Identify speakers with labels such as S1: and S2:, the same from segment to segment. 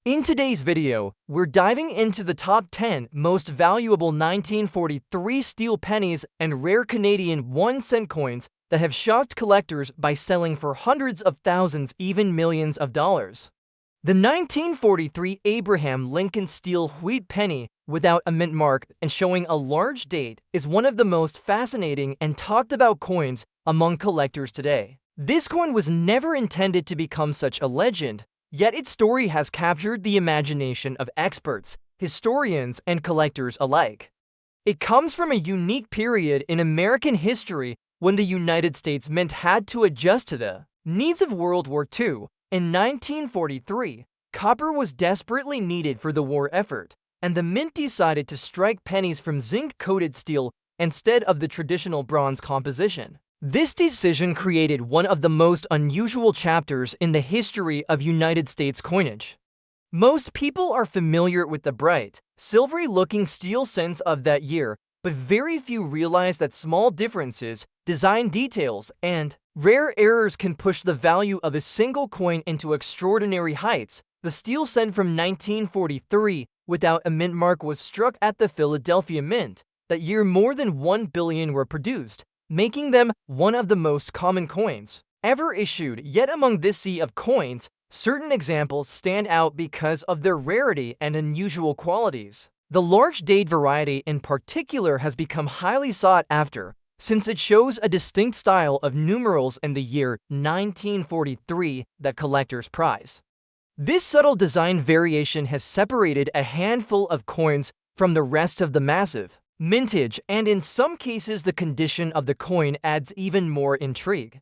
S1: In today's video, we're diving into the top 10 most valuable 1943 steel pennies and rare Canadian 1-cent coins that have shocked collectors by selling for hundreds of thousands, even millions of dollars. The 1943 Abraham Lincoln steel wheat penny without a mint mark and showing a large date is one of the most fascinating and talked about coins among collectors today. This coin was never intended to become such a legend, yet its story has captured the imagination of experts, historians, and collectors alike. It comes from a unique period in American history when the United States Mint had to adjust to the needs of World War II. In 1943, copper was desperately needed for the war effort, and the Mint decided to strike pennies from zinc-coated steel instead of the traditional bronze composition. This decision created one of the most unusual chapters in the history of United States coinage. Most people are familiar with the bright, silvery-looking steel cents of that year, but very few realize that small differences, design details, and rare errors can push the value of a single coin into extraordinary heights. The steel cent from 1943 without a mint mark was struck at the Philadelphia Mint. That year, more than 1 billion were produced, making them one of the most common coins ever issued. Yet among this sea of coins, certain examples stand out because of their rarity and unusual qualities. The large date variety in particular has become highly sought after, since it shows a distinct style of numerals in the year 1943 that collectors prize. This subtle design variation has separated a handful of coins from the rest of the massive mintage, and in some cases the condition of the coin adds even more intrigue.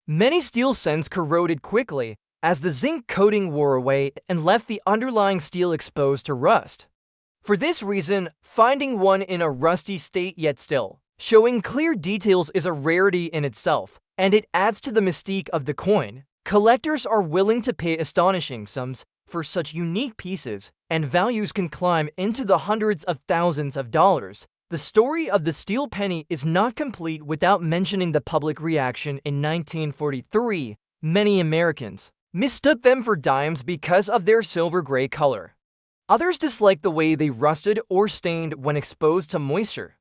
S1: Many steel cents corroded quickly as the zinc coating wore away and left the underlying steel exposed to rust. For this reason, finding one in a rusty state yet still showing clear details is a rarity in itself, and it adds to the mystique of the coin. Collectors are willing to pay astonishing sums for such unique pieces, and values can climb into the hundreds of thousands of dollars. The story of the steel penny is not complete without mentioning the public reaction in 1943. Many Americans mistook them for dimes because of their silver-gray color. Others disliked the way they rusted or stained when exposed to moisture.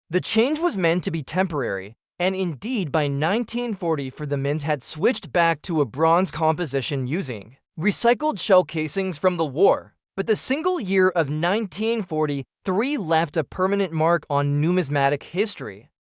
S1: The change was meant to be temporary, and indeed by 1940 the Mint had switched back to a bronze composition using recycled shell casings from the war. But the single year of 1943 left a permanent mark on numismatic history.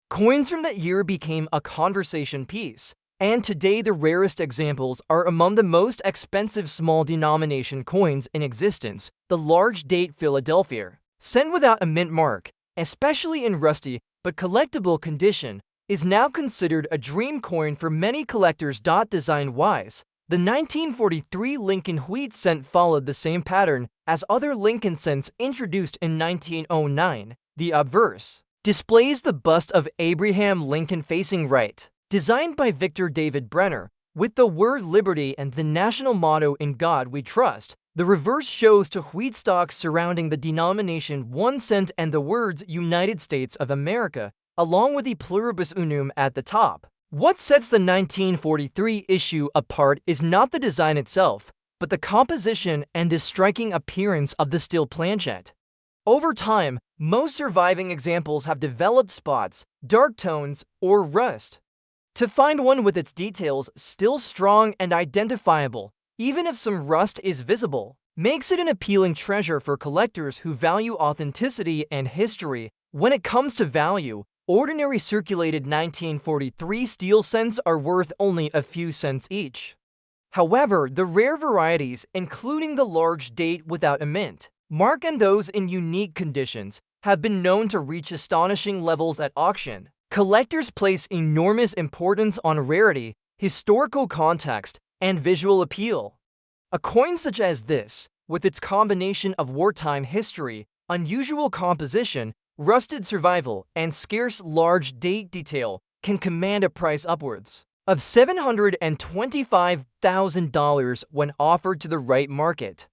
S1: Coins from that year became a conversation piece, and today the rarest examples are among the most expensive small denomination coins in existence. The large date Philadelphia cent without a mint mark, especially in rusty but collectible condition, is now considered a dream coin for many collectors. Design-wise, the 1943 Lincoln wheat cent followed the same pattern as other Lincoln cents introduced in 1909. The obverse displays the bust of Abraham Lincoln facing right, designed by Victor David Brenner, with the word liberty and the national motto "In God We Trust." The reverse shows two wheat stalks surrounding the denomination 1 cent and the words United States of America, along with the pluribus unum at the top. What sets the 1943 issue apart is not the design itself, but the composition and the striking appearance of the steel planchet. Over time, most surviving examples have developed spots, dark tones, or rust. To find one with its details still strong and identifiable, even if some rust is visible, makes it an appealing treasure for collectors who value authenticity and history. When it comes to value, ordinary circulated 1943 steel cents are worth only a few cents each. However, the rare varieties, including the large date without a mint mark and those in unique conditions, have been known to reach astonishing levels at auction. Collectors place enormous importance on rarity, historical context, and visual appeal. A coin such as this, with its combination of wartime history, unusual composition, rusted survival, and scarce large date detail, can command a price upwards of $725,000 when offered to the right market.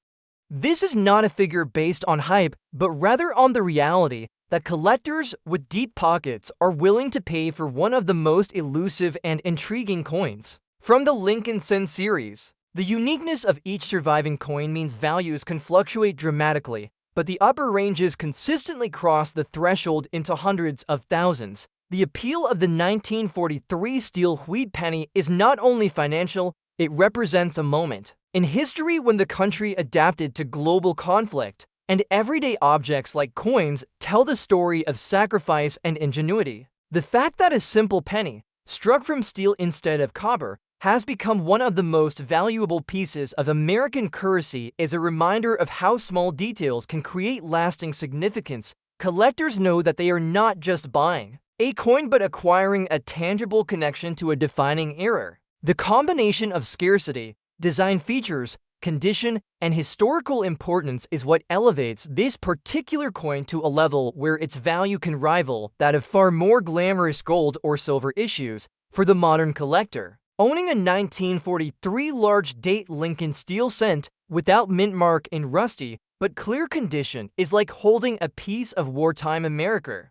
S1: This is not a figure based on hype, but rather on the reality that collectors with deep pockets are willing to pay for one of the most elusive and intriguing coins. From the Lincoln cent series, The uniqueness of each surviving coin means values can fluctuate dramatically, but the upper ranges consistently cross the threshold into hundreds of thousands. The appeal of the 1943 steel wheat penny is not only financial, it represents a moment in history when the country adapted to global conflict, and everyday objects like coins tell the story of sacrifice and ingenuity. The fact that a simple penny, struck from steel instead of copper, has become one of the most valuable pieces of American currency is a reminder of how small details can create lasting significance. Collectors know that they are not just buying a coin but acquiring a tangible connection to a defining era. The combination of scarcity, design features, condition, and historical importance is what elevates this particular coin to a level where its value can rival that of far more glamorous gold or silver issues. For the modern collector, owning a 1943 large-date Lincoln steel cent without mint mark in rusty but clear condition is like holding a piece of wartime America.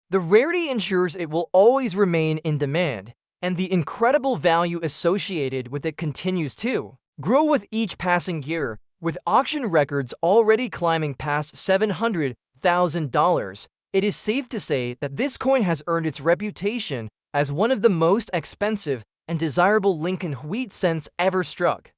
S1: The rarity ensures it will always remain in demand, and the incredible value associated with it continues to grow with each passing year, with auction records already climbing past $700,000. It is safe to say that this coin has earned its reputation as one of the most expensive and desirable Lincoln wheat cents ever struck.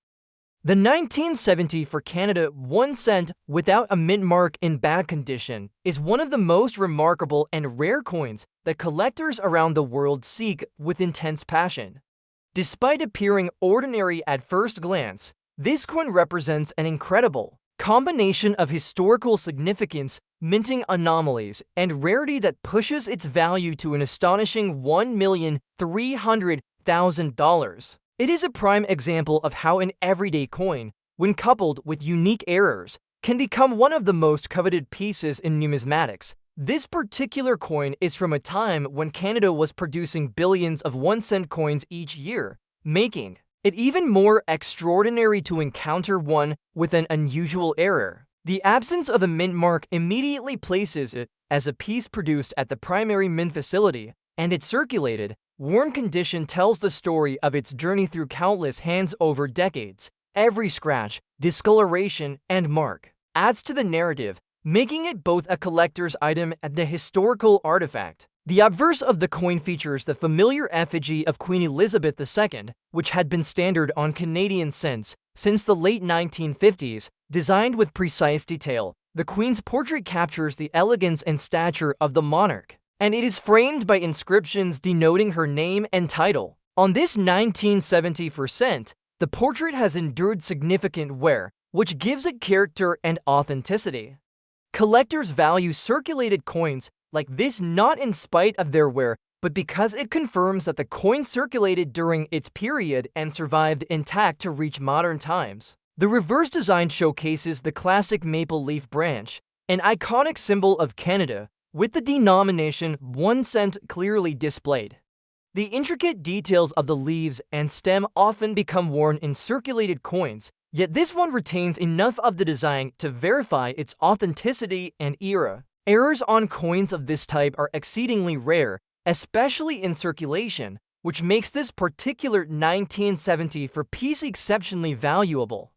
S1: The 1970 for Canada 1 cent without a mint mark in bad condition is one of the most remarkable and rare coins that collectors around the world seek with intense passion. Despite appearing ordinary at first glance, this coin represents an incredible combination of historical significance, minting anomalies, and rarity that pushes its value to an astonishing $1,300,000. It is a prime example of how an everyday coin, when coupled with unique errors, can become one of the most coveted pieces in numismatics. This particular coin is from a time when Canada was producing billions of 1-cent coins each year, making it even more extraordinary to encounter one with an unusual error. The absence of a mint mark immediately places it as a piece produced at the primary mint facility, and its circulated, worn condition tells the story of its journey through countless hands over decades. Every scratch, discoloration, and mark adds to the narrative, making it both a collector's item and a historical artifact. The obverse of the coin features the familiar effigy of Queen Elizabeth II, which had been standard on Canadian cents since the late 1950s. Designed with precise detail, the Queen's portrait captures the elegance and stature of the monarch, and it is framed by inscriptions denoting her name and title. On this 1970 cent, the portrait has endured significant wear, which gives it character and authenticity. Collectors value circulated coins like this not in spite of their wear, but because it confirms that the coin circulated during its period and survived intact to reach modern times. The reverse design showcases the classic maple leaf branch, an iconic symbol of Canada, with the denomination 1 cent clearly displayed. The intricate details of the leaves and stem often become worn in circulated coins, yet this one retains enough of the design to verify its authenticity and era. Errors on coins of this type are exceedingly rare, especially in circulation, which makes this particular 1970 piece exceptionally valuable.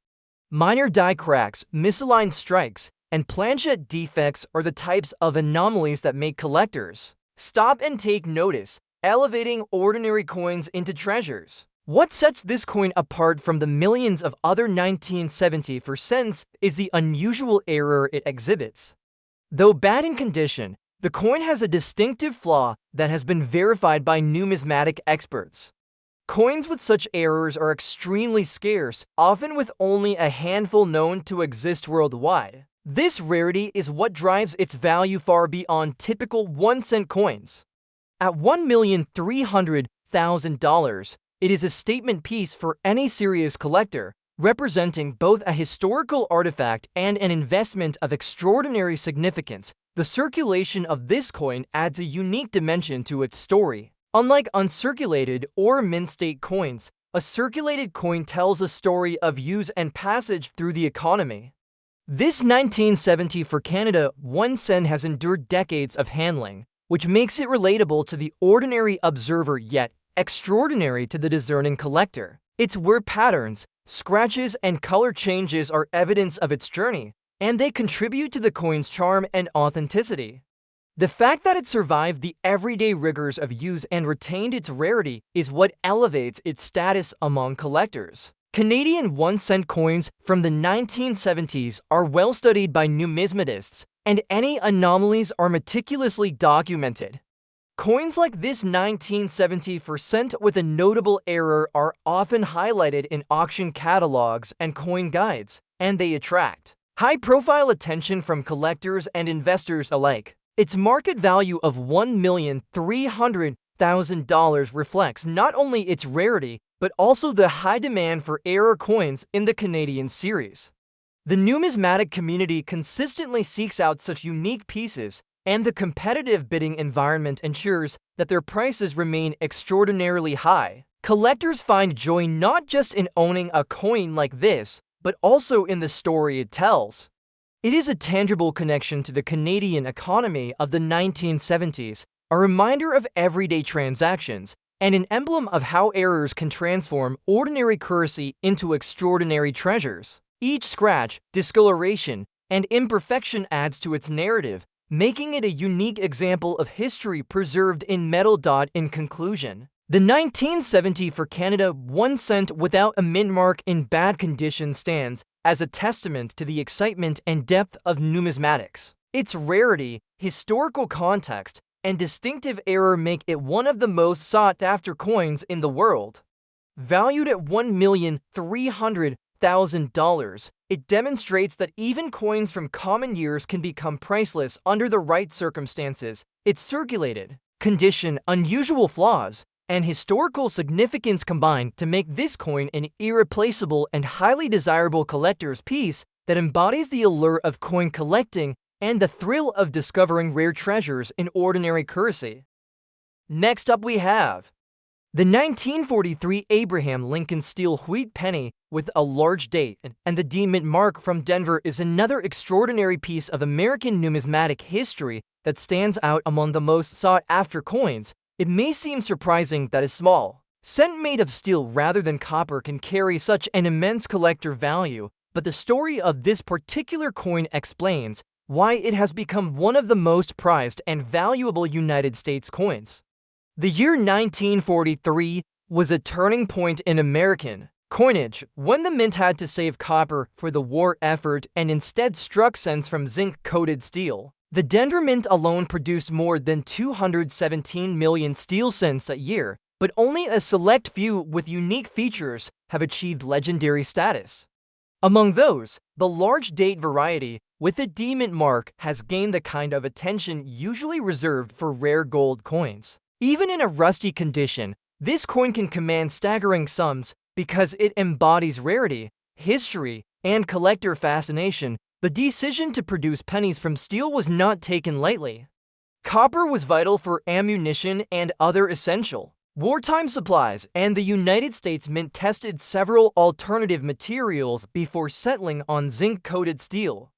S1: Minor die cracks, misaligned strikes, and planchette defects are the types of anomalies that make collectors stop and take notice, elevating ordinary coins into treasures. What sets this coin apart from the millions of other 1970 cents is the unusual error it exhibits. Though bad in condition, the coin has a distinctive flaw that has been verified by numismatic experts. Coins with such errors are extremely scarce, often with only a handful known to exist worldwide. This rarity is what drives its value far beyond typical 1-cent coins. At $1,300,000, it is a statement piece for any serious collector, representing both a historical artifact and an investment of extraordinary significance. The circulation of this coin adds a unique dimension to its story. Unlike uncirculated or mint-state coins, a circulated coin tells a story of use and passage through the economy. This 1970 for Canada 1 cent has endured decades of handling, which makes it relatable to the ordinary observer yet extraordinary to the discerning collector. Its wear patterns, Scratches and color changes are evidence of its journey, and they contribute to the coin's charm and authenticity. The fact that it survived the everyday rigors of use and retained its rarity is what elevates its status among collectors. Canadian 1-cent coins from the 1970s are well studied by numismatists, and any anomalies are meticulously documented. Coins like this 1970 cent with a notable error are often highlighted in auction catalogs and coin guides, and they attract high-profile attention from collectors and investors alike. Its market value of $1,300,000 reflects not only its rarity, but also the high demand for error coins in the Canadian series. The numismatic community consistently seeks out such unique pieces, and the competitive bidding environment ensures that their prices remain extraordinarily high. Collectors find joy not just in owning a coin like this, but also in the story it tells. It is a tangible connection to the Canadian economy of the 1970s, a reminder of everyday transactions, and an emblem of how errors can transform ordinary currency into extraordinary treasures. Each scratch, discoloration, and imperfection adds to its narrative, making it a unique example of history preserved in metal. In conclusion, the 1970 for Canada 1 cent without a mint mark in bad condition stands as a testament to the excitement and depth of numismatics. Its rarity, historical context, and distinctive error make it one of the most sought-after coins in the world. Valued at $1,300,000, it demonstrates that even coins from common years can become priceless under the right circumstances. Its circulated condition, unusual flaws, and historical significance combine to make this coin an irreplaceable and highly desirable collector's piece that embodies the allure of coin collecting and the thrill of discovering rare treasures in ordinary currency. Next up we have the 1943 Abraham Lincoln steel wheat penny with a large date and the D-Mint mark from Denver is another extraordinary piece of American numismatic history that stands out among the most sought-after coins. It may seem surprising that a small cent made of steel rather than copper can carry such an immense collector value, but the story of this particular coin explains why it has become one of the most prized and valuable United States coins. The year 1943 was a turning point in American coinage when the mint had to save copper for the war effort and instead struck cents from zinc-coated steel. The Denver Mint alone produced more than 217 million steel cents a year, but only a select few with unique features have achieved legendary status. Among those, the large date variety with the D-Mint mark has gained the kind of attention usually reserved for rare gold coins. Even in a rusty condition, this coin can command staggering sums because it embodies rarity, history, and collector fascination. The decision to produce pennies from steel was not taken lightly. Copper was vital for ammunition and other essential wartime supplies, and the United States Mint tested several alternative materials before settling on zinc-coated steel.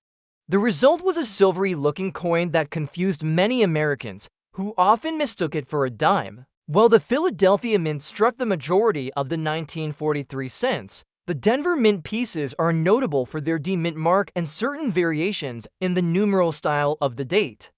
S1: The result was a silvery-looking coin that confused many Americans, who often mistook it for a dime. While the Philadelphia Mint struck the majority of the 1943 cents, the Denver Mint pieces are notable for their D-Mint mark and certain variations in the numeral style of the date.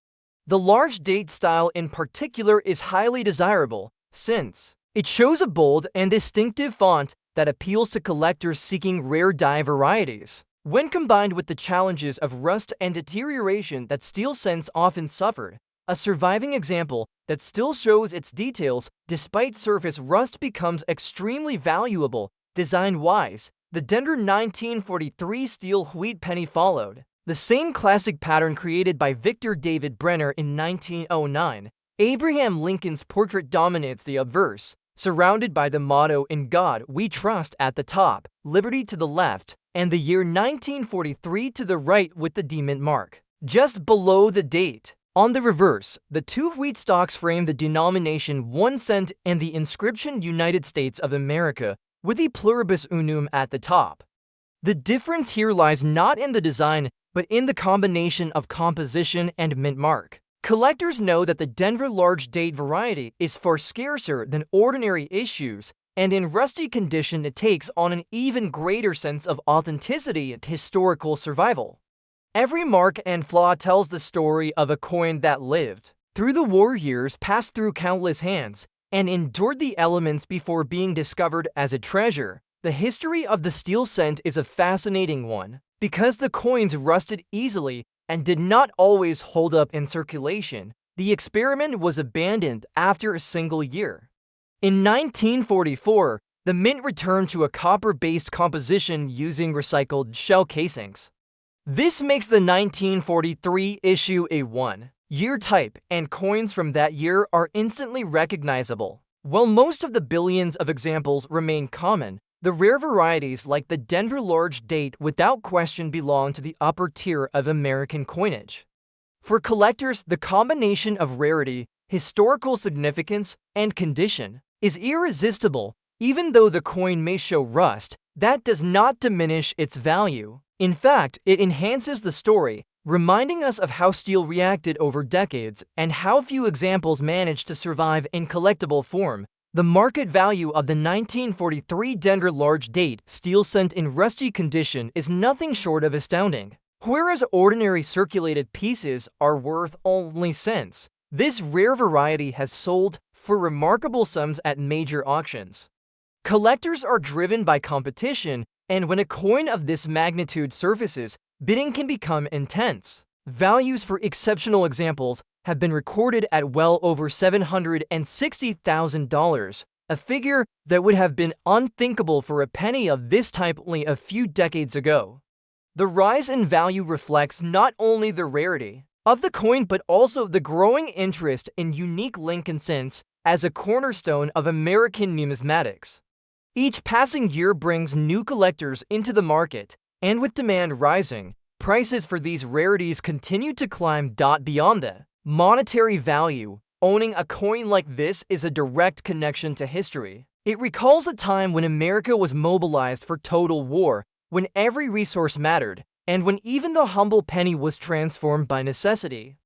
S1: The large date style in particular is highly desirable, since it shows a bold and distinctive font that appeals to collectors seeking rare die varieties. When combined with the challenges of rust and deterioration that steel cents often suffered, a surviving example that still shows its details despite surface rust becomes extremely valuable. Design-wise, the Denver 1943 steel wheat penny followed the same classic pattern created by Victor David Brenner in 1909. Abraham Lincoln's portrait dominates the obverse, surrounded by the motto "In God We Trust" at the top, "Liberty" to the left, and the year 1943 to the right with the D-Mint mark just below the date. On the reverse, the two wheat stalks frame the denomination 1 cent and the inscription United States of America, with the pluribus unum at the top. The difference here lies not in the design, but in the combination of composition and mint mark. Collectors know that the Denver large date variety is far scarcer than ordinary issues, and in rusty condition it takes on an even greater sense of authenticity and historical survival. Every mark and flaw tells the story of a coin that lived through the war years, passed through countless hands, and endured the elements before being discovered as a treasure. The history of the steel cent is a fascinating one, because the coins rusted easily and did not always hold up in circulation. The experiment was abandoned after a single year. In 1944, the mint returned to a copper-based composition using recycled shell casings. This makes the 1943 issue a one-year type, and coins from that year are instantly recognizable. While most of the billions of examples remain common, the rare varieties like the Denver large date without question belong to the upper tier of American coinage. For collectors, the combination of rarity, historical significance, and condition is irresistible. Even though the coin may show rust, that does not diminish its value. In fact, it enhances the story, reminding us of how steel reacted over decades and how few examples managed to survive in collectible form. The market value of the 1943 Denver large date steel cent in rusty condition is nothing short of astounding. Whereas ordinary circulated pieces are worth only cents, this rare variety has sold for remarkable sums at major auctions. Collectors are driven by competition, and when a coin of this magnitude surfaces, bidding can become intense. Values for exceptional examples have been recorded at well over $760,000, a figure that would have been unthinkable for a penny of this type only a few decades ago. The rise in value reflects not only the rarity of the coin but also the growing interest in unique Lincoln cents as a cornerstone of American numismatics. Each passing year brings new collectors into the market, and with demand rising, prices for these rarities continue to climb. Beyond the monetary value, owning a coin like this is a direct connection to history. It recalls a time when America was mobilized for total war, when every resource mattered, and when even the humble penny was transformed by necessity.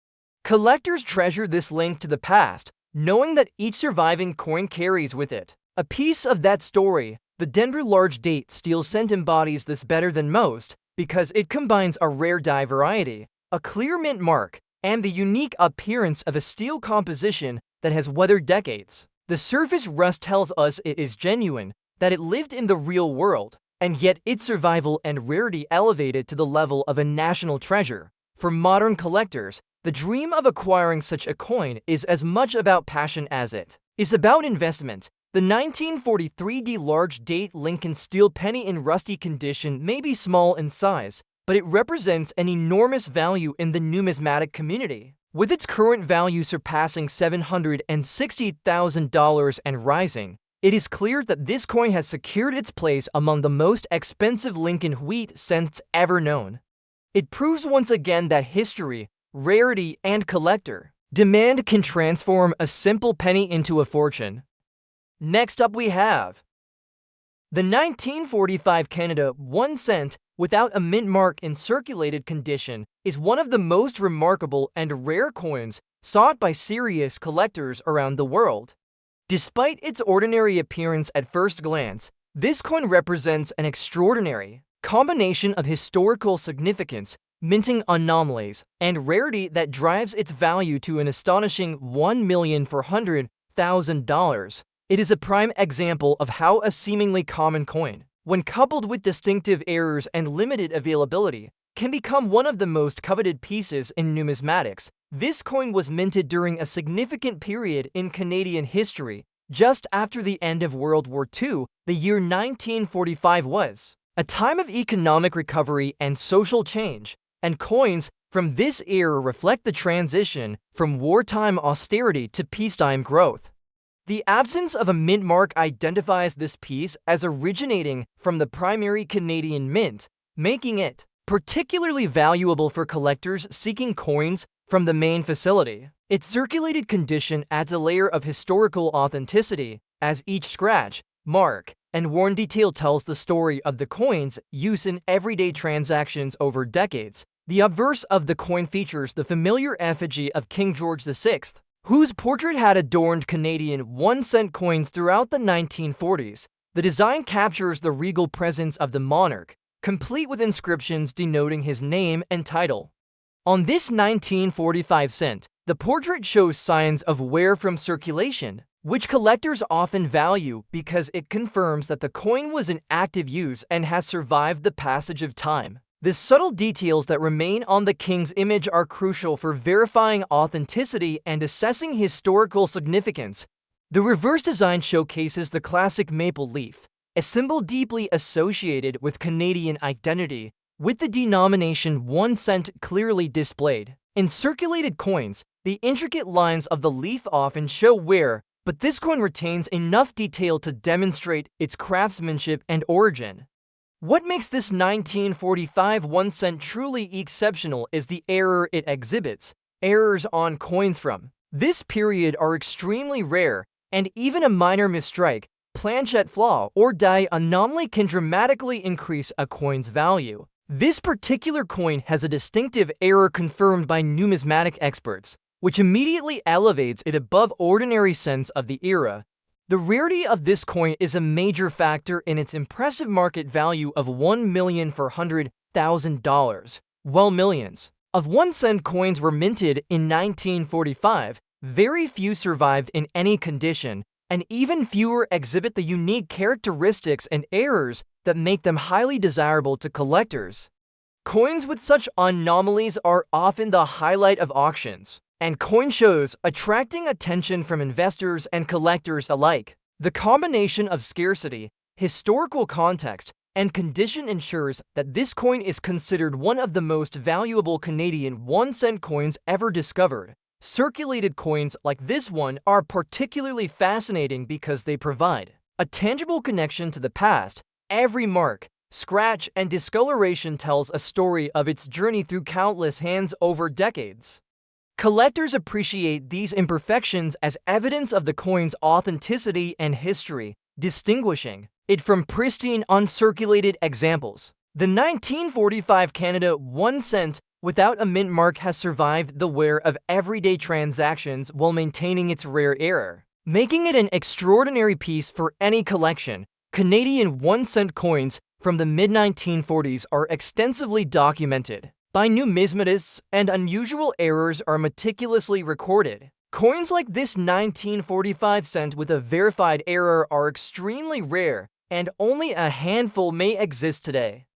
S1: Collectors treasure this link to the past, knowing that each surviving coin carries with it a piece of that story. The Denver large date steel cent embodies this better than most because it combines a rare die variety, a clear mint mark, and the unique appearance of a steel composition that has weathered decades. The surface rust tells us it is genuine, that it lived in the real world, and yet its survival and rarity elevate it to the level of a national treasure. For modern collectors, the dream of acquiring such a coin is as much about passion as it is about investment. The 1943 large date Lincoln steel penny in rusty condition may be small in size, but it represents an enormous value in the numismatic community. With its current value surpassing $760,000 and rising, it is clear that this coin has secured its place among the most expensive Lincoln wheat cents ever known. It proves once again that history, rarity, and collector demand can transform a simple penny into a fortune. Next up we have the 1945 Canada 1 cent without a mint mark in circulated condition is one of the most remarkable and rare coins sought by serious collectors around the world. Despite its ordinary appearance at first glance, this coin represents an extraordinary combination of historical significance, minting anomalies, and rarity that drives its value to an astonishing $1,400,000. It is a prime example of how a seemingly common coin, when coupled with distinctive errors and limited availability, can become one of the most coveted pieces in numismatics. This coin was minted during a significant period in Canadian history, just after the end of World War II. The year 1945 was a time of economic recovery and social change, and coins from this era reflect the transition from wartime austerity to peacetime growth. The absence of a mint mark identifies this piece as originating from the primary Canadian mint, making it particularly valuable for collectors seeking coins from the main facility. Its circulated condition adds a layer of historical authenticity, as each scratch, mark, and worn detail tells the story of the coin's use in everyday transactions over decades. The obverse of the coin features the familiar effigy of King George VI, whose portrait had adorned Canadian 1-cent coins throughout the 1940s. The design captures the regal presence of the monarch, complete with inscriptions denoting his name and title. On this 1945 cent, the portrait shows signs of wear from circulation, which collectors often value because it confirms that the coin was in active use and has survived the passage of time. The subtle details that remain on the king's image are crucial for verifying authenticity and assessing historical significance. The reverse design showcases the classic maple leaf, a symbol deeply associated with Canadian identity, with the denomination 1 cent clearly displayed. In circulated coins, the intricate lines of the leaf often show wear, but this coin retains enough detail to demonstrate its craftsmanship and origin. What makes this 1945 1 cent truly exceptional is the error it exhibits. Errors on coins from this period are extremely rare, and even a minor misstrike, planchet flaw, or die anomaly can dramatically increase a coin's value. This particular coin has a distinctive error confirmed by numismatic experts, which immediately elevates it above ordinary cents of the era. The rarity of this coin is a major factor in its impressive market value of $1,400,000. While millions of 1 cent coins were minted in 1945, very few survived in any condition, and even fewer exhibit the unique characteristics and errors that make them highly desirable to collectors. Coins with such anomalies are often the highlight of auctions and coin shows, attracting attention from investors and collectors alike. The combination of scarcity, historical context, and condition ensures that this coin is considered one of the most valuable Canadian 1 cent coins ever discovered. Circulated coins like this one are particularly fascinating because they provide a tangible connection to the past. Every mark, scratch, and discoloration tells a story of its journey through countless hands over decades. Collectors appreciate these imperfections as evidence of the coin's authenticity and history, distinguishing it from pristine, uncirculated examples. The 1945 Canada 1 cent without a mint mark has survived the wear of everyday transactions while maintaining its rare error, making it an extraordinary piece for any collection. Canadian 1 cent coins from the mid-1940s are extensively documented by numismatists, and unusual errors are meticulously recorded. Coins like this 1945 cent with a verified error are extremely rare, and only a handful may exist today.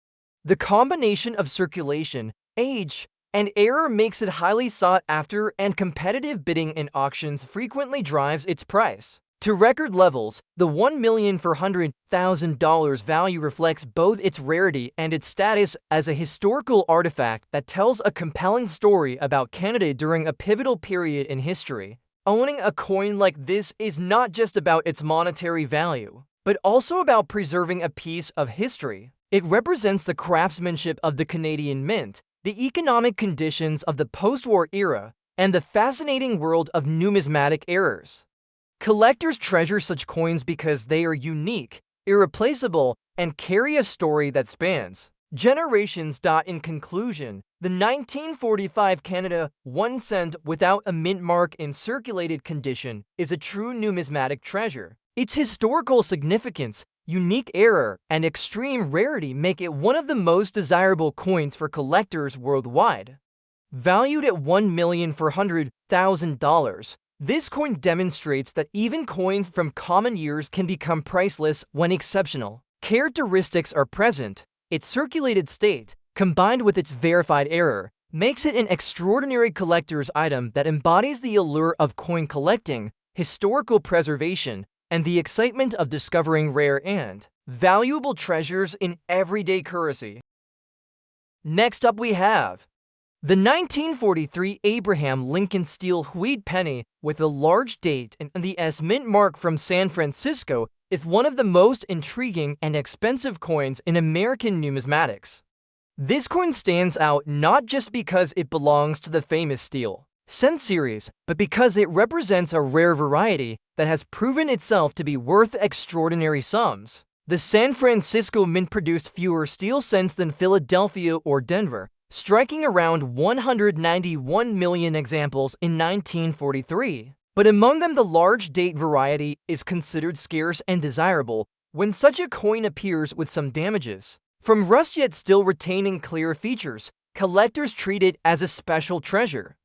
S1: The combination of circulation, age, and error makes it highly sought after, and competitive bidding in auctions frequently drives its price to record levels. The $1,400,000 value reflects both its rarity and its status as a historical artifact that tells a compelling story about Canada during a pivotal period in history. Owning a coin like this is not just about its monetary value, but also about preserving a piece of history. It represents the craftsmanship of the Canadian Mint, the economic conditions of the post-war era, and the fascinating world of numismatic errors. Collectors treasure such coins because they are unique, irreplaceable, and carry a story that spans generations. In conclusion, the 1945 Canada 1 cent without a mint mark in circulated condition is a true numismatic treasure. Its historical significance, unique error, and extreme rarity make it one of the most desirable coins for collectors worldwide. Valued at $1,400,000, this coin demonstrates that even coins from common years can become priceless when exceptional characteristics are present. Its circulated state, combined with its verified error, makes it an extraordinary collector's item that embodies the allure of coin collecting, historical preservation, and the excitement of discovering rare and valuable treasures in everyday currency. Next up we have the 1943 Abraham Lincoln Steel Wheat Penny with a large date and the S mint mark from San Francisco is one of the most intriguing and expensive coins in American numismatics. This coin stands out not just because it belongs to the famous steel cent series, but because it represents a rare variety that has proven itself to be worth extraordinary sums. The San Francisco Mint produced fewer steel cents than Philadelphia or Denver, striking around 191 million examples in 1943. But among them, the large date variety is considered scarce and desirable when such a coin appears with some damages. From rust yet still retaining clear features, collectors treat it as a special treasure.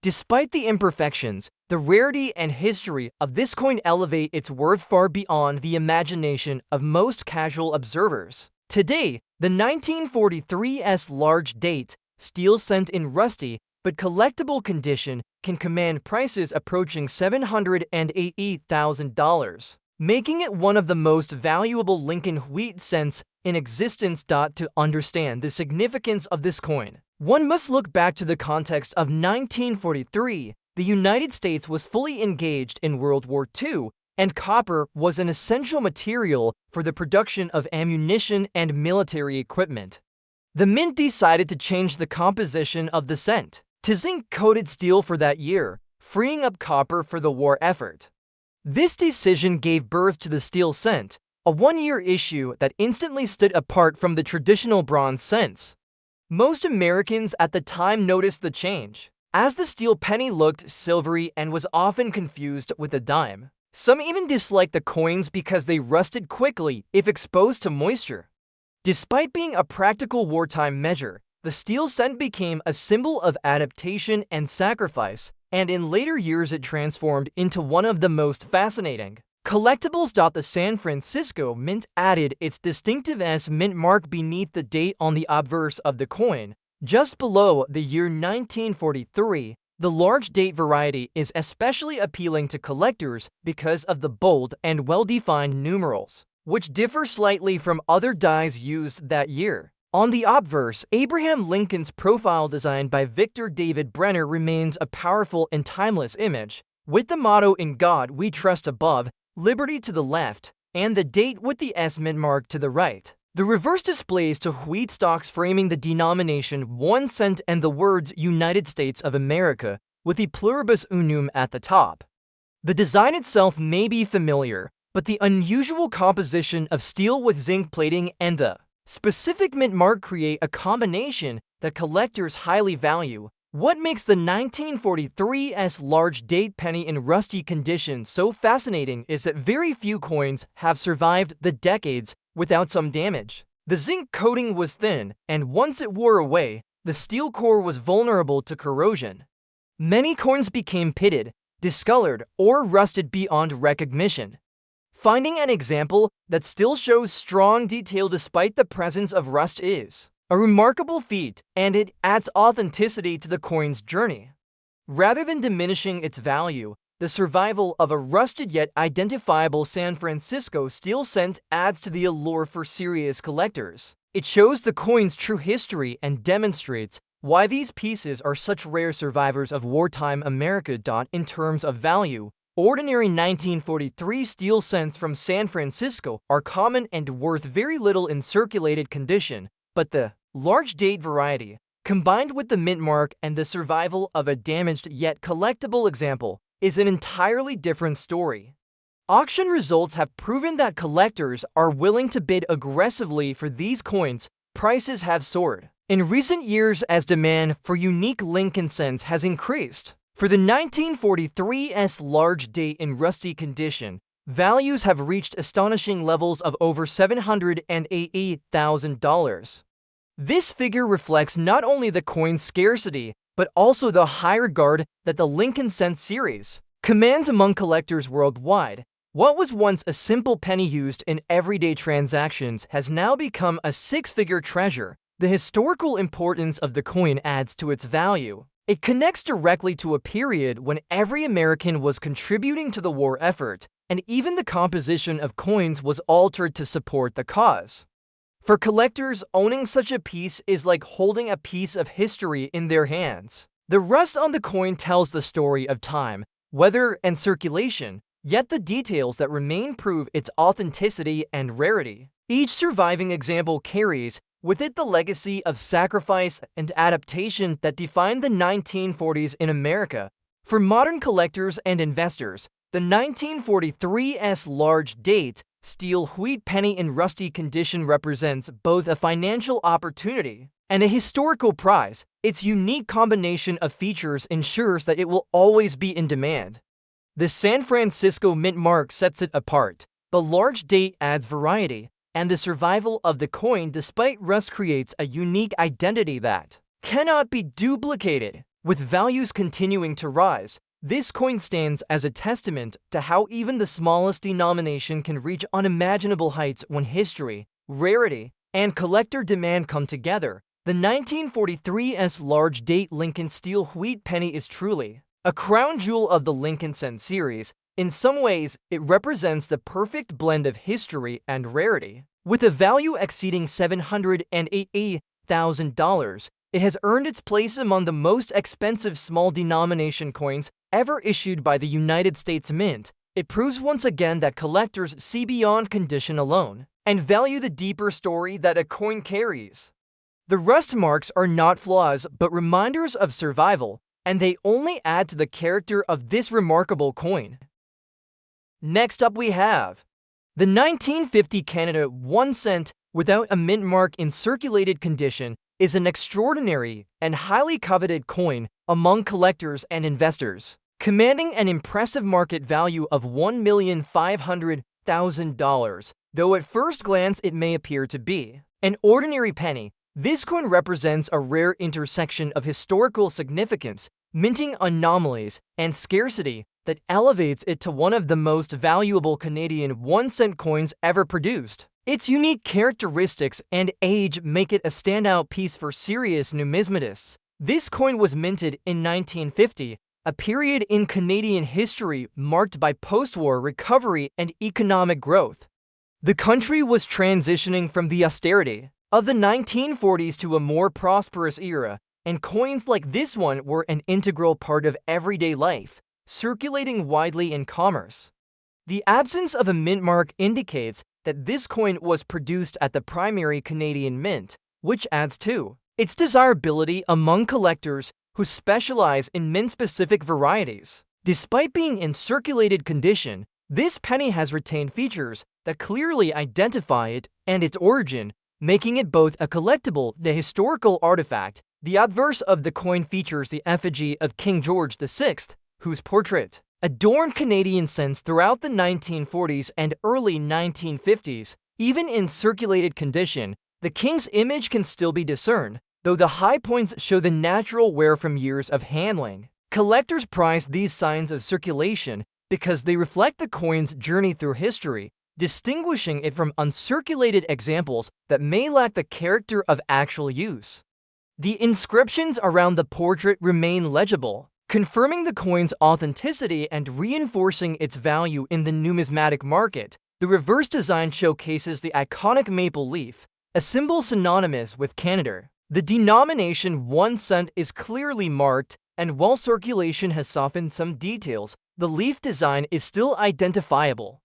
S1: Despite the imperfections, the rarity and history of this coin elevate its worth far beyond the imagination of most casual observers. Today, the 1943's large date, steel cent in rusty but collectible condition, can command prices approaching $780,000, making it one of the most valuable Lincoln wheat cents in existence. To understand the significance of this coin, one must look back to the context of 1943. The United States was fully engaged in World War II, and copper was an essential material for the production of ammunition and military equipment. The mint decided to change the composition of the cent to zinc-coated steel for that year, freeing up copper for the war effort. This decision gave birth to the steel cent, a one-year issue that instantly stood apart from the traditional bronze cents. Most Americans at the time noticed the change, as the steel penny looked silvery and was often confused with a dime. Some even disliked the coins because they rusted quickly if exposed to moisture. Despite being a practical wartime measure, the steel cent became a symbol of adaptation and sacrifice, and in later years it transformed into one of the most fascinating collectibles. The San Francisco Mint added its distinctive S mint mark beneath the date on the obverse of the coin, just below the year 1943. The large date variety is especially appealing to collectors because of the bold and well-defined numerals, which differ slightly from other dies used that year. On the obverse, Abraham Lincoln's profile designed by Victor David Brenner remains a powerful and timeless image, with the motto "In God We Trust" above, liberty to the left, and the date with the S mint mark to the right. The reverse displays two wheat stalks framing the denomination 1 cent and the words United States of America, with the pluribus unum at the top. The design itself may be familiar, but the unusual composition of steel with zinc plating and the specific mint mark create a combination that collectors highly value. What makes the 1943's large date penny in rusty condition so fascinating is that very few coins have survived the decades without some damage. The zinc coating was thin, and once it wore away, the steel core was vulnerable to corrosion. Many coins became pitted, discolored, or rusted beyond recognition. Finding an example that still shows strong detail despite the presence of rust is a remarkable feat, and it adds authenticity to the coin's journey. Rather than diminishing its value, the survival of a rusted yet identifiable San Francisco steel cent adds to the allure for serious collectors. It shows the coin's true history and demonstrates why these pieces are such rare survivors of wartime America. In terms of value, ordinary 1943 steel cents from San Francisco are common and worth very little in circulated condition, but the large date variety, combined with the mint mark and the survival of a damaged yet collectible example, is an entirely different story. Auction results have proven that collectors are willing to bid aggressively for these coins. Prices have soared in recent years as demand for unique Lincoln cents has increased. For the 1943's large date in rusty condition, values have reached astonishing levels of over $780,000. This figure reflects not only the coin's scarcity, but also the high regard that the Lincoln cent series commands among collectors worldwide. What was once a simple penny used in everyday transactions has now become a six-figure treasure. The historical importance of the coin adds to its value. It connects directly to a period when every American was contributing to the war effort, and even the composition of coins was altered to support the cause. For collectors, owning such a piece is like holding a piece of history in their hands. The rust on the coin tells the story of time, weather, and circulation, yet the details that remain prove its authenticity and rarity. Each surviving example carries with it the legacy of sacrifice and adaptation that defined the 1940s in America. For modern collectors and investors, the 1943's large date steel wheat penny in rusty condition represents both a financial opportunity and a historical prize. Its unique combination of features ensures that it will always be in demand. The San Francisco mint mark sets it apart. The large date adds variety, and the survival of the coin despite rust creates a unique identity that cannot be duplicated. With values continuing to rise, this coin stands as a testament to how even the smallest denomination can reach unimaginable heights when history, rarity, and collector demand come together. The 1943's large date Lincoln steel wheat penny is truly a crown jewel of the Lincoln Cent series. In some ways, it represents the perfect blend of history and rarity. With a value exceeding $780,000, it has earned its place among the most expensive small denomination coins ever issued by the United States Mint. It proves once again that collectors see beyond condition alone and value the deeper story that a coin carries. The rust marks are not flaws but reminders of survival, and they only add to the character of this remarkable coin. Next up we have the 1950 Canada 1 cent without a mint mark in circulated condition is an extraordinary and highly coveted coin among collectors and investors, commanding an impressive market value of $1,500,000. Though at first glance it may appear to be an ordinary penny, this coin represents a rare intersection of historical significance, minting anomalies, and scarcity that elevates it to one of the most valuable Canadian 1 cent coins ever produced. Its unique characteristics and age make it a standout piece for serious numismatists. This coin was minted in 1950, a period in Canadian history marked by post-war recovery and economic growth. The country was transitioning from the austerity of the 1940s to a more prosperous era, and coins like this one were an integral part of everyday life, circulating widely in commerce. The absence of a mint mark indicates that this coin was produced at the primary Canadian Mint, which adds to its desirability among collectors who specialize in mint-specific varieties. Despite being in circulated condition, this penny has retained features that clearly identify it and its origin, making it both a collectible and historical artifact. The obverse of the coin features the effigy of King George VI, whose portrait adorned Canadian cents throughout the 1940s and early 1950s. Even in circulated condition, the king's image can still be discerned, though the high points show the natural wear from years of handling. Collectors prize these signs of circulation because they reflect the coin's journey through history, distinguishing it from uncirculated examples that may lack the character of actual use. The inscriptions around the portrait remain legible, confirming the coin's authenticity and reinforcing its value in the numismatic market. The reverse design showcases the iconic maple leaf, a symbol synonymous with Canada. The denomination 1 cent is clearly marked, and while circulation has softened some details, the leaf design is still identifiable.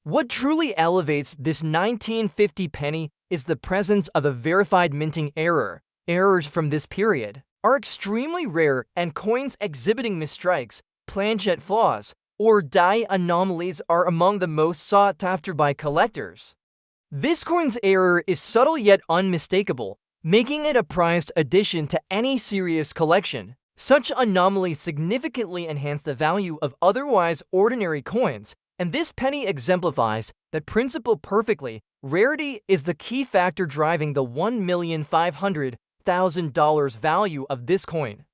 S1: What truly elevates this 1950 penny is the presence of a verified minting error. Errors from this period are extremely rare, and coins exhibiting misstrikes, planchet flaws, or die anomalies are among the most sought after by collectors. This coin's error is subtle yet unmistakable, making it a prized addition to any serious collection. Such anomalies significantly enhance the value of otherwise ordinary coins, and this penny exemplifies that principle perfectly. Rarity is the key factor driving the $1,500,000 value of this coin.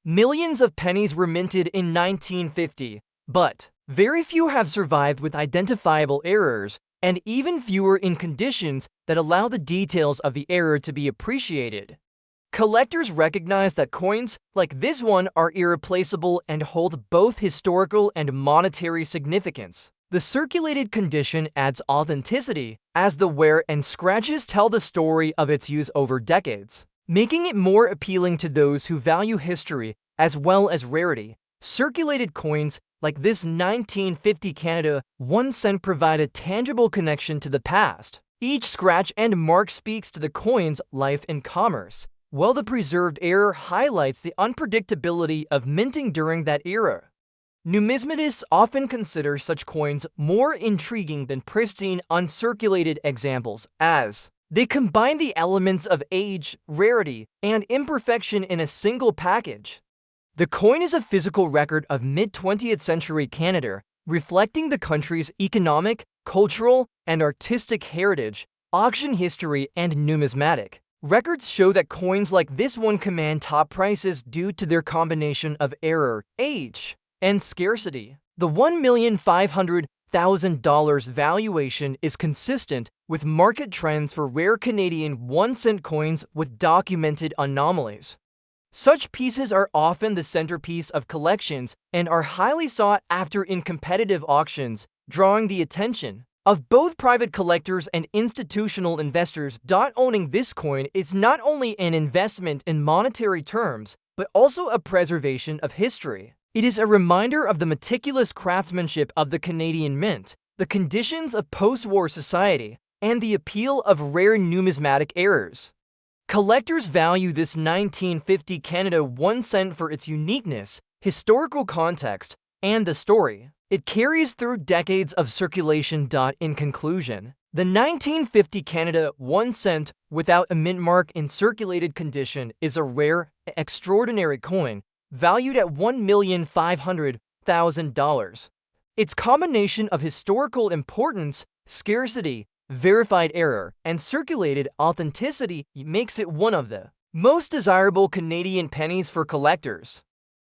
S1: Millions of pennies were minted in 1950, but very few have survived with identifiable errors, and even fewer in conditions that allow the details of the error to be appreciated. Collectors recognize that coins like this one are irreplaceable and hold both historical and monetary significance. The circulated condition adds authenticity, as the wear and scratches tell the story of its use over decades, making it more appealing to those who value history as well as rarity. Circulated coins like this 1950 Canada 1 cent provide a tangible connection to the past. Each scratch and mark speaks to the coin's life in commerce, while the preserved error highlights the unpredictability of minting during that era. Numismatists often consider such coins more intriguing than pristine, uncirculated examples, as they combine the elements of age, rarity, and imperfection in a single package. The coin is a physical record of mid-20th century Canada, reflecting the country's economic, cultural, and artistic heritage, auction history, and numismatic. Records show that coins like this one command top prices due to their combination of error, age, and scarcity. The $1,500,000 valuation is consistent with market trends for rare Canadian 1-cent coins with documented anomalies. Such pieces are often the centerpiece of collections and are highly sought after in competitive auctions, drawing the attention of both private collectors and institutional investors. Owning this coin is not only an investment in monetary terms, but also a preservation of history. It is a reminder of the meticulous craftsmanship of the Canadian Mint, the conditions of post-war society, and the appeal of rare numismatic errors. Collectors value this 1950 Canada 1 cent for its uniqueness, historical context, and the story it carries through decades of circulation. In conclusion, the 1950 Canada 1 cent without a mint mark in circulated condition is a rare, extraordinary coin valued at $1,500,000. Its combination of historical importance, scarcity, verified error, and circulated authenticity makes it one of the most desirable Canadian pennies for collectors.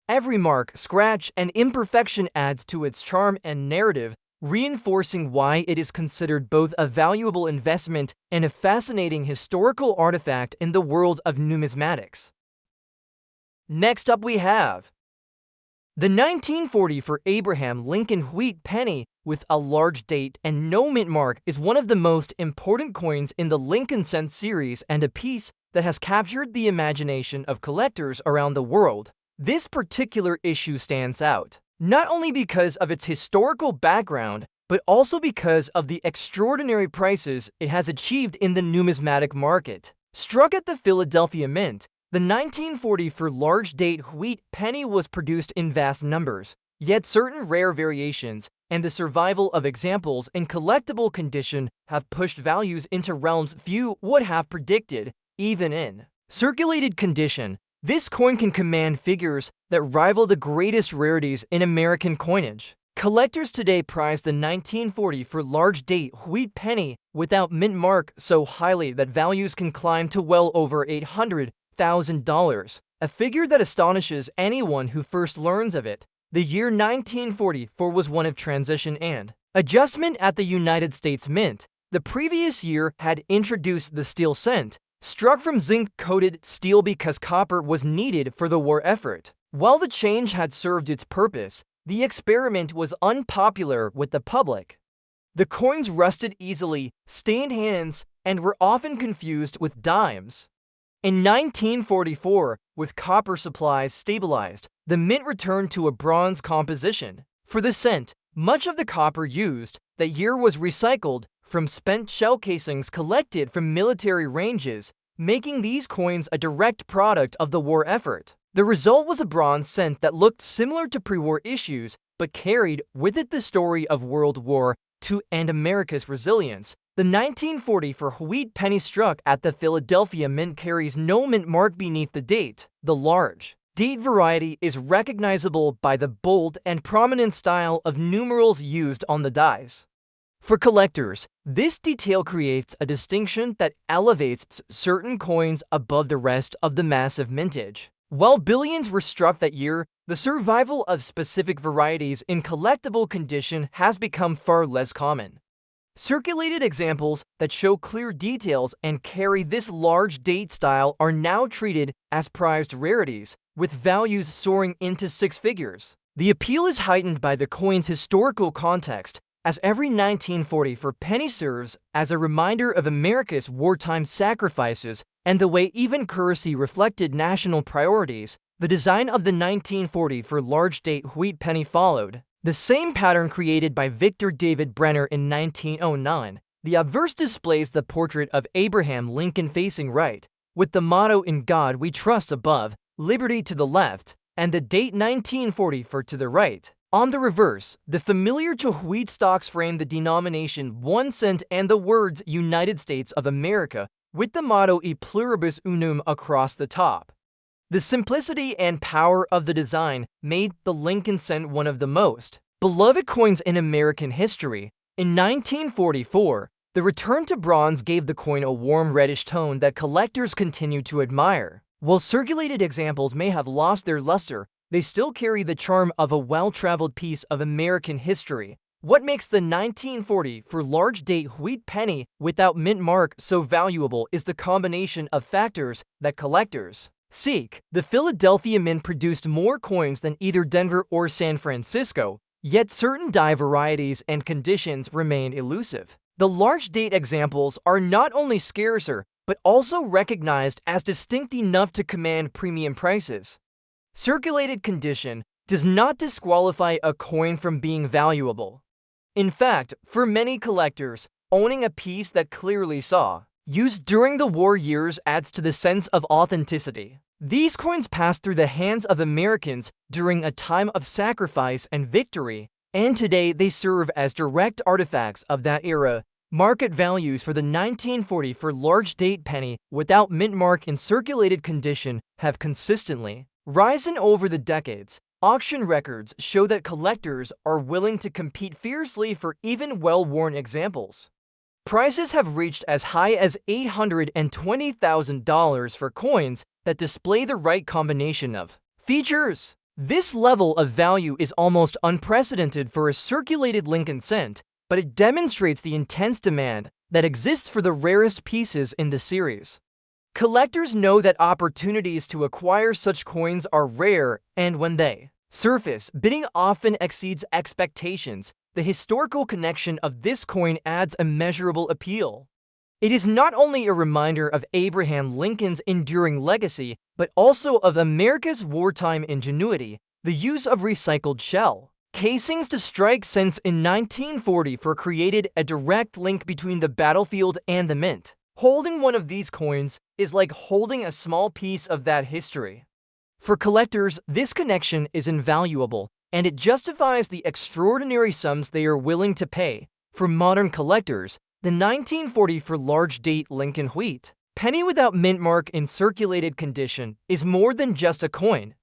S1: Every mark, scratch, and imperfection adds to its charm and narrative, reinforcing why it is considered both a valuable investment and a fascinating historical artifact in the world of numismatics. Next up we have the 1940 for Abraham Lincoln wheat penny with a large date and no mint mark is one of the most important coins in the Lincoln cent series and a piece that has captured the imagination of collectors around the world. This particular issue stands out, not only because of its historical background, but also because of the extraordinary prices it has achieved in the numismatic market. Struck at the Philadelphia Mint, the 1940 for large date wheat penny was produced in vast numbers, yet certain rare variations and the survival of examples in collectible condition have pushed values into realms few would have predicted. Even in circulated condition, this coin can command figures that rival the greatest rarities in American coinage. Collectors today prize the 1940 for large date wheat penny without mint mark so highly that values can climb to well over $800,000, a figure that astonishes anyone who first learns of it. The year 1944 was one of transition and adjustment at the United States Mint. The previous year had introduced the steel cent, struck from zinc-coated steel because copper was needed for the war effort. While the change had served its purpose, the experiment was unpopular with the public. The coins rusted easily, stained hands, and were often confused with dimes. In 1944, with copper supplies stabilized, the mint returned to a bronze composition. For the cent, much of the copper used that year was recycled from spent shell casings collected from military ranges, making these coins a direct product of the war effort. The result was a bronze cent that looked similar to pre-war issues, but carried with it the story of World War II and America's resilience. The 1940 for wheat penny struck at the Philadelphia Mint carries no mint mark beneath the date. The large date variety is recognizable by the bold and prominent style of numerals used on the dies. For collectors, this detail creates a distinction that elevates certain coins above the rest of the massive mintage. While billions were struck that year, the survival of specific varieties in collectible condition has become far less common. Circulated examples that show clear details and carry this large date style are now treated as prized rarities, with values soaring into six figures. The appeal is heightened by the coin's historical context, as every 1940 for penny serves as a reminder of America's wartime sacrifices and the way even currency reflected national priorities. The design of the 1940 for large date wheat penny followed the same pattern created by Victor David Brenner in 1909. The obverse displays the portrait of Abraham Lincoln facing right, with the motto "In God We Trust" above, liberty to the left, and the date 1944 to the right. On the reverse, the familiar to wheat stocks frame the denomination 1 cent and the words United States of America, with the motto E pluribus unum across the top. The simplicity and power of the design made the Lincoln cent one of the most beloved coins in American history. In 1944, the return to bronze gave the coin a warm reddish tone that collectors continue to admire. While circulated examples may have lost their luster, they still carry the charm of a well-traveled piece of American history. What makes the 1940 for large date wheat penny without mint mark so valuable is the combination of factors that collectors seek. The Philadelphia Mint produced more coins than either Denver or San Francisco, yet certain die varieties and conditions remain elusive. The large date examples are not only scarcer, but also recognized as distinct enough to command premium prices. Circulated condition does not disqualify a coin from being valuable. In fact, for many collectors, owning a piece that clearly saw used during the war years adds to the sense of authenticity. These coins passed through the hands of Americans during a time of sacrifice and victory, and today they serve as direct artifacts of that era. Market values for the 1940 for large date penny without mint mark in circulated condition have consistently risen over the decades. Auction records show that collectors are willing to compete fiercely for even well-worn examples. Prices have reached as high as $820,000 for coins that display the right combination of features. This level of value is almost unprecedented for a circulated Lincoln cent, but it demonstrates the intense demand that exists for the rarest pieces in the series. Collectors know that opportunities to acquire such coins are rare, and when they surface, bidding often exceeds expectations. The historical connection of this coin adds immeasurable appeal. It is not only a reminder of Abraham Lincoln's enduring legacy, but also of America's wartime ingenuity. The use of recycled shell casings to strike cents in 1940 created a direct link between the battlefield and the mint. Holding one of these coins is like holding a small piece of that history. For collectors, this connection is invaluable, and it justifies the extraordinary sums they are willing to pay. For modern collectors, the 1940 for large date Lincoln wheat penny without mint mark in circulated condition is more than just a coin.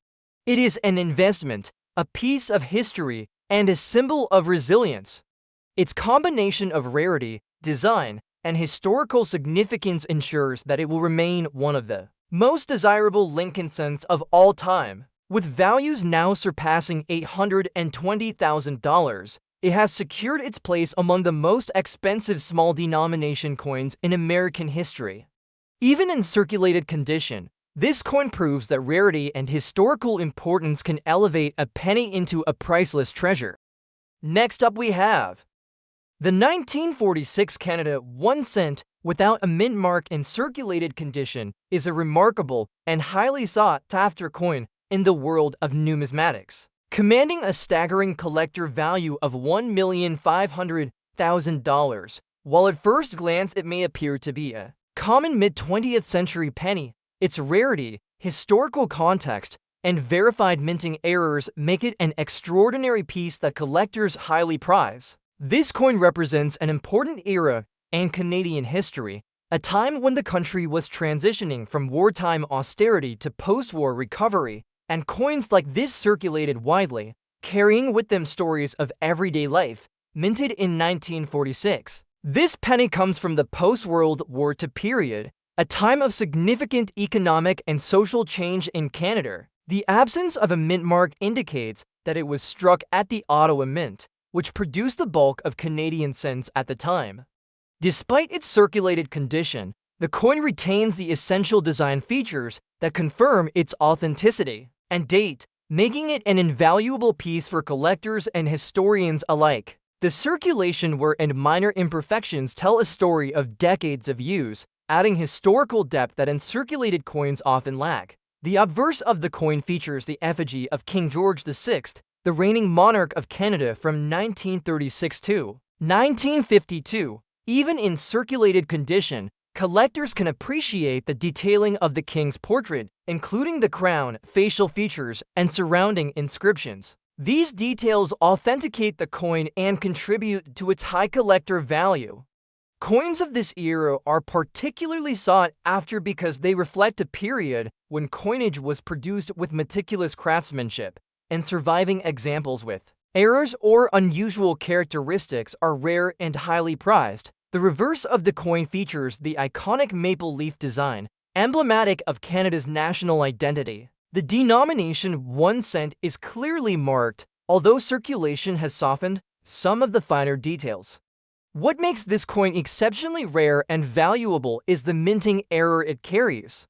S1: It is an investment, a piece of history, and a symbol of resilience. Its combination of rarity, design, and historical significance ensures that it will remain one of the most desirable Lincoln cents of all time. With values now surpassing $820,000, it has secured its place among the most expensive small denomination coins in American history. Even in circulated condition, this coin proves that rarity and historical importance can elevate a penny into a priceless treasure. Next up we have the 1946 Canada 1 cent without a mint mark in circulated condition is a remarkable and highly sought-after coin in the world of numismatics, commanding a staggering collector value of $1,500,000. While at first glance it may appear to be a common mid-20th century penny, its rarity, historical context, and verified minting errors make it an extraordinary piece that collectors highly prize. This coin represents an important era in Canadian history, a time when the country was transitioning from wartime austerity to post-war recovery, and coins like this circulated widely, carrying with them stories of everyday life. Minted in 1946, this penny comes from the post-World War II period, a time of significant economic and social change in Canada. The absence of a mint mark indicates that it was struck at the Ottawa Mint, which produced the bulk of Canadian cents at the time. Despite its circulated condition, the coin retains the essential design features that confirm its authenticity and date, making it an invaluable piece for collectors and historians alike. The circulation wear and minor imperfections tell a story of decades of use, adding historical depth that uncirculated coins often lack. The obverse of the coin features the effigy of King George VI, the reigning monarch of Canada from 1936 to 1952. Even in circulated condition, collectors can appreciate the detailing of the king's portrait, including the crown, facial features, and surrounding inscriptions. These details authenticate the coin and contribute to its high collector value. Coins of this era are particularly sought after because they reflect a period when coinage was produced with meticulous craftsmanship, and surviving examples with errors or unusual characteristics are rare and highly prized. The reverse of the coin features the iconic maple leaf design, emblematic of Canada's national identity. The denomination 1 cent is clearly marked, although circulation has softened some of the finer details. What makes this coin exceptionally rare and valuable is the minting error it carries.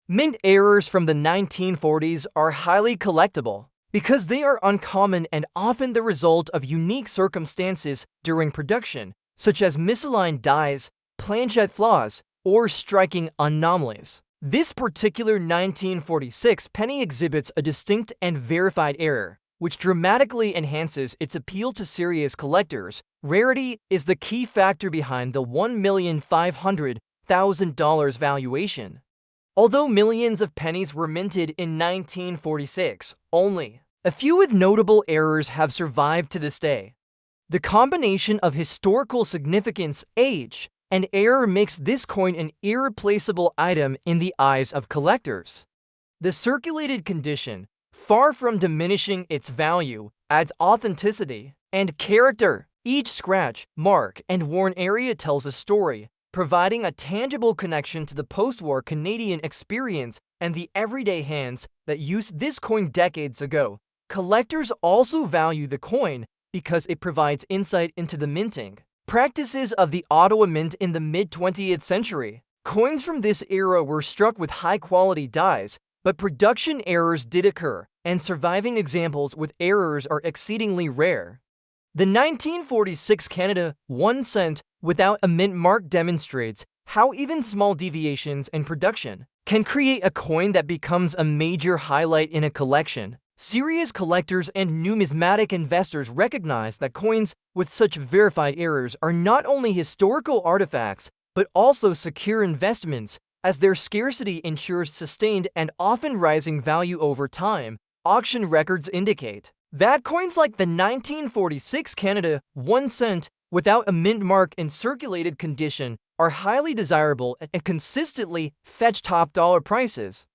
S1: Mint errors from the 1940s are highly collectible because they are uncommon and often the result of unique circumstances during production, such as misaligned dies, planchet flaws, or striking anomalies. This particular 1946 penny exhibits a distinct and verified error, which dramatically enhances its appeal to serious collectors. Rarity is the key factor behind the $1,500,000 valuation. Although millions of pennies were minted in 1946, only a few with notable errors have survived to this day. The combination of historical significance, age, and error makes this coin an irreplaceable item in the eyes of collectors. The circulated condition, far from diminishing its value, adds authenticity and character. Each scratch, mark, and worn area tells a story, providing a tangible connection to the post-war Canadian experience and the everyday hands that used this coin decades ago. Collectors also value the coin because it provides insight into the minting practices of the Ottawa Mint in the mid-20th century. Coins from this era were struck with high-quality dies, but production errors did occur, and surviving examples with errors are exceedingly rare. The 1946 Canada 1 cent without a mint mark demonstrates how even small deviations in production can create a coin that becomes a major highlight in a collection. Serious collectors and numismatic investors recognize that coins with such verified errors are not only historical artifacts, but also secure investments, as their scarcity ensures sustained and often rising value over time. Auction records indicate that coins like the 1946 Canada 1 cent without a mint mark in circulated condition are highly desirable and consistently fetch top dollar prices.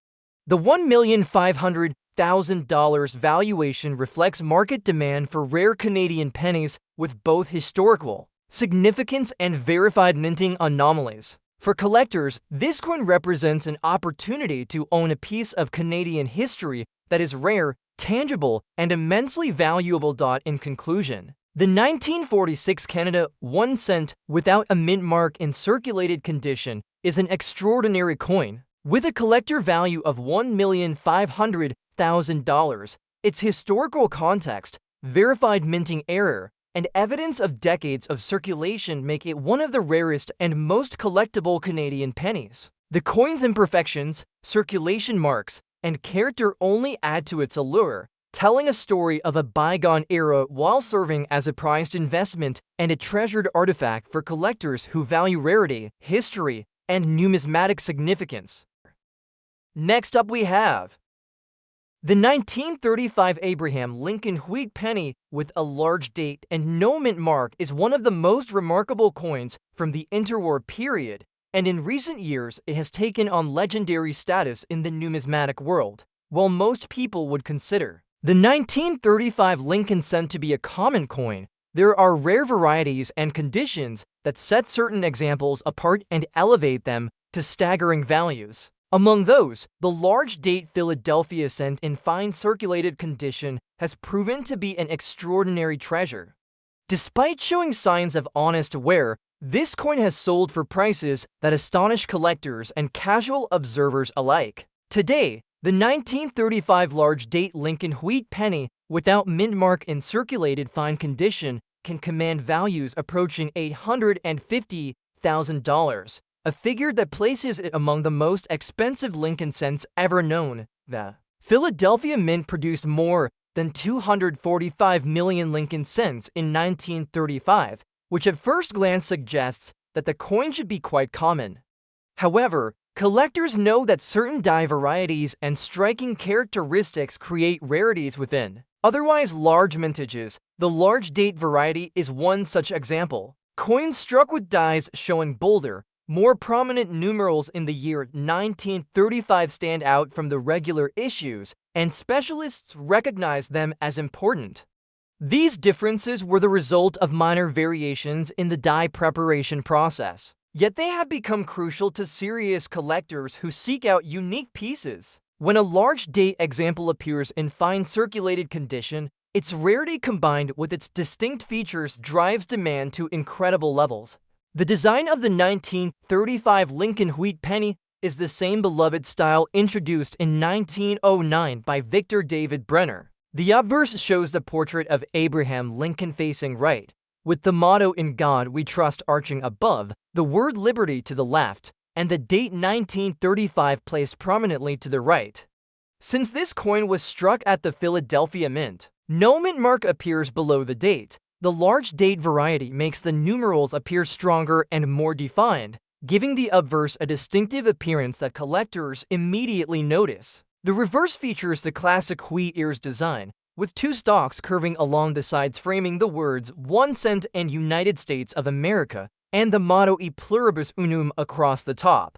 S1: The $1,500,000 valuation reflects market demand for rare Canadian pennies with both historical significance and verified minting anomalies. For collectors, this coin represents an opportunity to own a piece of Canadian history that is rare, tangible, and immensely valuable. In conclusion, the 1946 Canada 1 cent without a mint mark in circulated condition is an extraordinary coin. With a collector value of $1,500,000, its historical context, verified minting error, and evidence of decades of circulation make it one of the rarest and most collectible Canadian pennies. The coin's imperfections, circulation marks, and character only add to its allure, telling a story of a bygone era while serving as a prized investment and a treasured artifact for collectors who value rarity, history, and numismatic significance. Next up we have the 1935 Abraham Lincoln Wheat penny with a large date and no mint mark is one of the most remarkable coins from the interwar period, and in recent years it has taken on legendary status in the numismatic world. While most people would consider the 1935 Lincoln cent to be a common coin, there are rare varieties and conditions that set certain examples apart and elevate them to staggering values. Among those, the large date Philadelphia cent in fine circulated condition has proven to be an extraordinary treasure. Despite showing signs of honest wear, this coin has sold for prices that astonish collectors and casual observers alike. Today, the 1935 large date Lincoln Wheat penny without mint mark in circulated fine condition can command values approaching $850,000. A figure that places it among the most expensive Lincoln cents ever known. The Philadelphia Mint produced more than 245 million Lincoln cents in 1935, which at first glance suggests that the coin should be quite common. However, collectors know that certain die varieties and striking characteristics create rarities within otherwise large mintages. The large date variety is one such example. Coins struck with dies showing bolder, more prominent numerals in the year 1935 stand out from the regular issues, and specialists recognize them as important. These differences were the result of minor variations in the die preparation process, yet they have become crucial to serious collectors who seek out unique pieces. When a large date example appears in fine circulated condition, its rarity combined with its distinct features drives demand to incredible levels. The design of the 1935 Lincoln wheat penny is the same beloved style introduced in 1909 by Victor David Brenner. The obverse shows the portrait of Abraham Lincoln facing right, with the motto "In God We Trust" arching above, the word liberty to the left, and the date 1935 placed prominently to the right. Since this coin was struck at the Philadelphia Mint, no mint mark appears below the date. The large date variety makes the numerals appear stronger and more defined, giving the obverse a distinctive appearance that collectors immediately notice. The reverse features the classic wheat ears design, with two stalks curving along the sides framing the words 1 cent and United States of America, and the motto E pluribus unum across the top.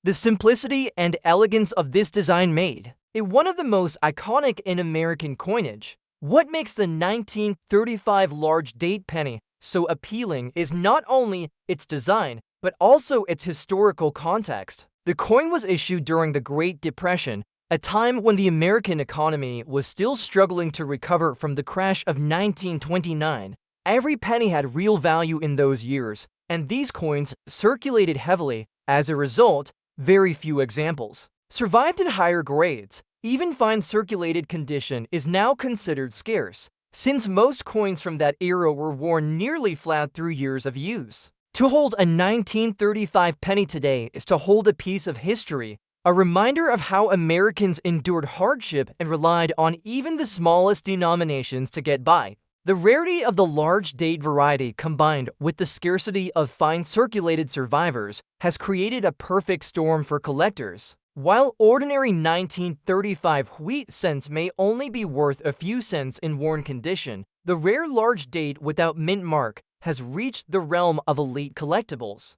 S1: The simplicity and elegance of this design made it one of the most iconic in American coinage. What makes the 1935 large date penny so appealing is not only its design, but also its historical context. The coin was issued during the Great Depression, a time when the American economy was still struggling to recover from the crash of 1929. Every penny had real value in those years, and these coins circulated heavily. As a result, very few examples survived in higher grades. Even fine circulated condition is now considered scarce, since most coins from that era were worn nearly flat through years of use. To hold a 1935 penny today is to hold a piece of history, a reminder of how Americans endured hardship and relied on even the smallest denominations to get by. The rarity of the large date variety combined with the scarcity of fine circulated survivors has created a perfect storm for collectors. While ordinary 1935 wheat cents may only be worth a few cents in worn condition, the rare large date without mint mark has reached the realm of elite collectibles.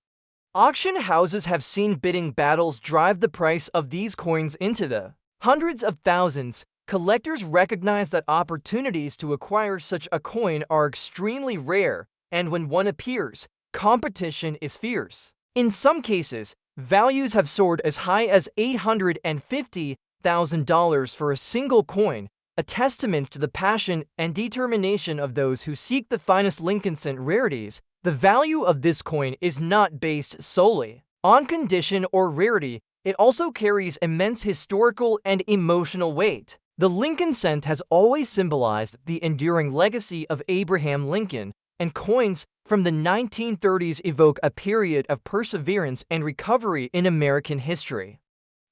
S1: Auction houses have seen bidding battles drive the price of these coins into the hundreds of thousands. Collectors recognize that opportunities to acquire such a coin are extremely rare, and when one appears, competition is fierce. In some cases, values have soared as high as $850,000 for a single coin, a testament to the passion and determination of those who seek the finest Lincoln cent rarities. The value of this coin is not based solely on condition or rarity, it also carries immense historical and emotional weight. The Lincoln cent has always symbolized the enduring legacy of Abraham Lincoln, and coins from the 1930s evoke a period of perseverance and recovery in American history.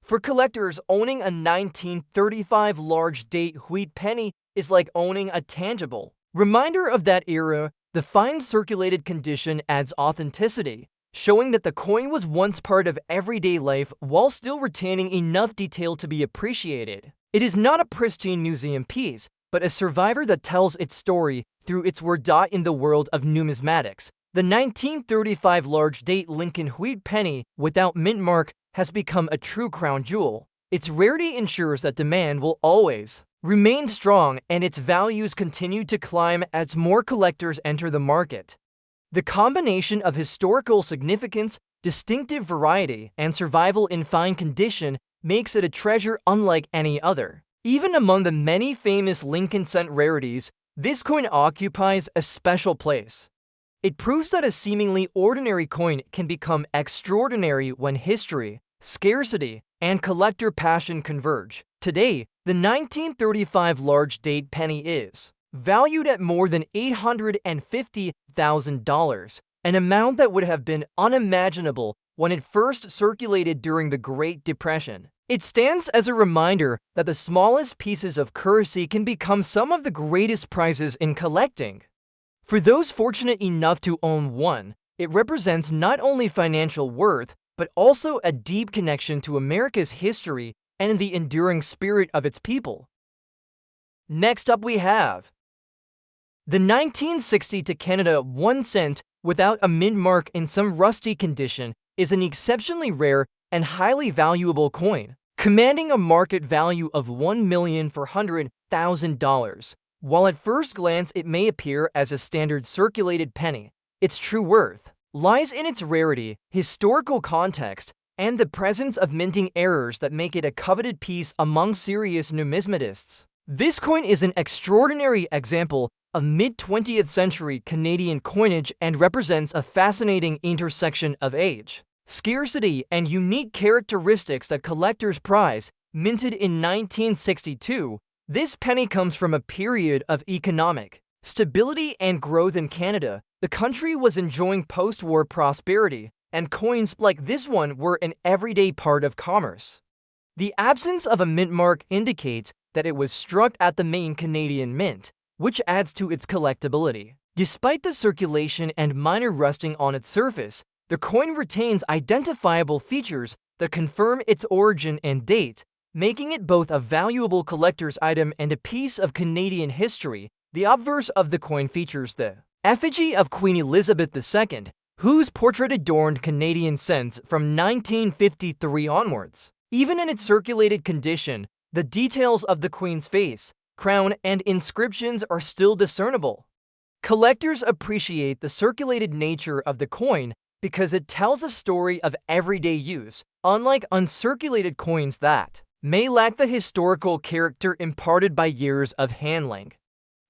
S1: For collectors, owning a 1935 large date wheat penny is like owning a tangible reminder of that era. The fine circulated condition adds authenticity, showing that the coin was once part of everyday life while still retaining enough detail to be appreciated. It is not a pristine museum piece, but a survivor that tells its story through its word. In the world of numismatics, the 1935 large date Lincoln wheat penny without mint mark has become a true crown jewel. Its rarity ensures that demand will always remain strong, and its values continue to climb as more collectors enter the market. The combination of historical significance, distinctive variety, and survival in fine condition makes it a treasure unlike any other. Even among the many famous Lincoln cent rarities, this coin occupies a special place. It proves that a seemingly ordinary coin can become extraordinary when history, scarcity, and collector passion converge. Today, the 1935 large date penny is valued at more than $850,000, an amount that would have been unimaginable when it first circulated during the Great Depression. It stands as a reminder that the smallest pieces of currency can become some of the greatest prizes in collecting. For those fortunate enough to own one, it represents not only financial worth, but also a deep connection to America's history and the enduring spirit of its people. Next up we have the 1960 to Canada 1 cent without a mint mark in some rusty condition is an exceptionally rare and highly valuable coin, commanding a market value of $1,400,000. While at first glance it may appear as a standard circulated penny, its true worth lies in its rarity, historical context, and the presence of minting errors that make it a coveted piece among serious numismatists. This coin is an extraordinary example of mid-20th century Canadian coinage and represents a fascinating intersection of age, scarcity, and unique characteristics that collectors prize. Minted in 1962, this penny comes from a period of economic stability and growth in Canada. The country was enjoying post-war prosperity, and coins like this one were an everyday part of commerce. The absence of a mint mark indicates that it was struck at the main Canadian Mint, which adds to its collectability. Despite the circulation and minor rusting on its surface, the coin retains identifiable features that confirm its origin and date, making it both a valuable collector's item and a piece of Canadian history. The obverse of the coin features the effigy of Queen Elizabeth II, whose portrait adorned Canadian cents from 1953 onwards. Even in its circulated condition, the details of the Queen's face, crown, and inscriptions are still discernible. Collectors appreciate the circulated nature of the coin because it tells a story of everyday use, unlike uncirculated coins that may lack the historical character imparted by years of handling.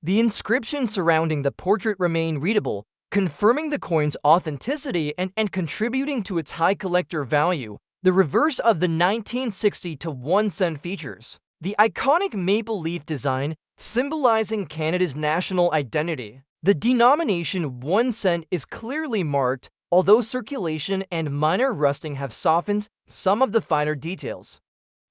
S1: The inscriptions surrounding the portrait remain readable, confirming the coin's authenticity and contributing to its high collector value. The reverse of the 1960 to 1 cent features the iconic maple leaf design, symbolizing Canada's national identity. The denomination 1 cent is clearly marked, although circulation and minor rusting have softened some of the finer details.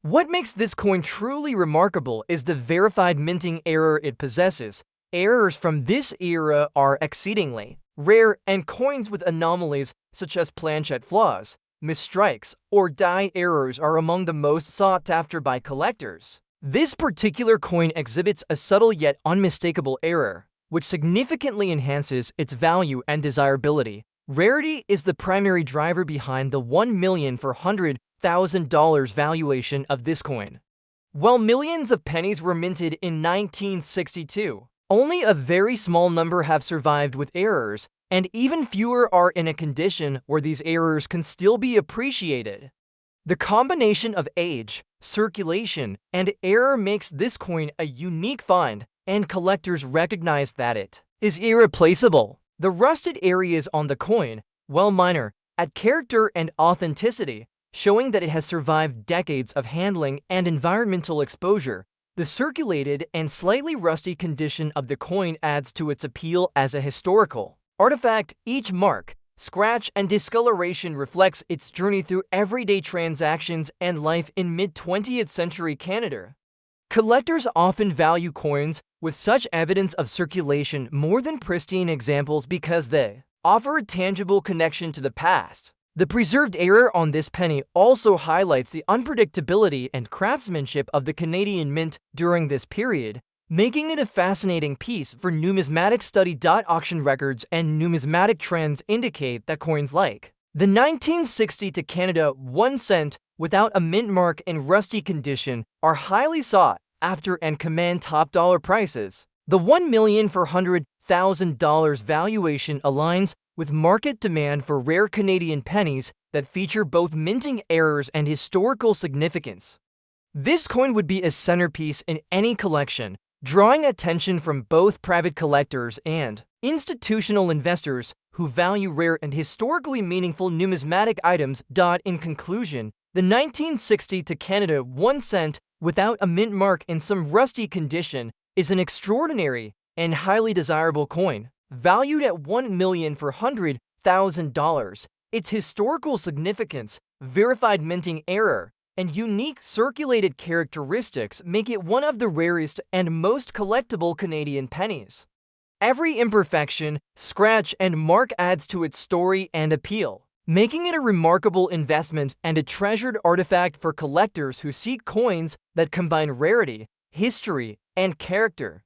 S1: What makes this coin truly remarkable is the verified minting error it possesses. Errors from this era are exceedingly rare, and coins with anomalies such as planchet flaws, misstrikes, or die errors are among the most sought after by collectors. This particular coin exhibits a subtle yet unmistakable error, which significantly enhances its value and desirability. Rarity is the primary driver behind the $1,400,000 valuation of this coin. While millions of pennies were minted in 1962, only a very small number have survived with errors, and even fewer are in a condition where these errors can still be appreciated. The combination of age, circulation, and error makes this coin a unique find, and collectors recognize that it is irreplaceable. The rusted areas on the coin, while minor, add character and authenticity, showing that it has survived decades of handling and environmental exposure. The circulated and slightly rusty condition of the coin adds to its appeal as a historical artifact. Each mark, scratch, and discoloration reflects its journey through everyday transactions and life in mid-20th century Canada. Collectors often value coins with such evidence of circulation more than pristine examples because they offer a tangible connection to the past. The preserved error on this penny also highlights the unpredictability and craftsmanship of the Canadian Mint during this period, making it a fascinating piece for numismatic study. Auction records and numismatic trends indicate that coins like the 1960 to Canada 1 cent without a mint mark in rusty condition are highly sought after and command top dollar prices. The $1,400,000 valuation aligns with market demand for rare Canadian pennies that feature both minting errors and historical significance. This coin would be a centerpiece in any collection, drawing attention from both private collectors and institutional investors who value rare and historically meaningful numismatic items. In conclusion, the 1960 to Canada 1 cent without a mint mark in some rusty condition is an extraordinary and highly desirable coin, valued at $1,400,000. Its historical significance, verified minting error, and unique circulated characteristics make it one of the rarest and most collectible Canadian pennies. Every imperfection, scratch, and mark adds to its story and appeal, making it a remarkable investment and a treasured artifact for collectors who seek coins that combine rarity, history, and character.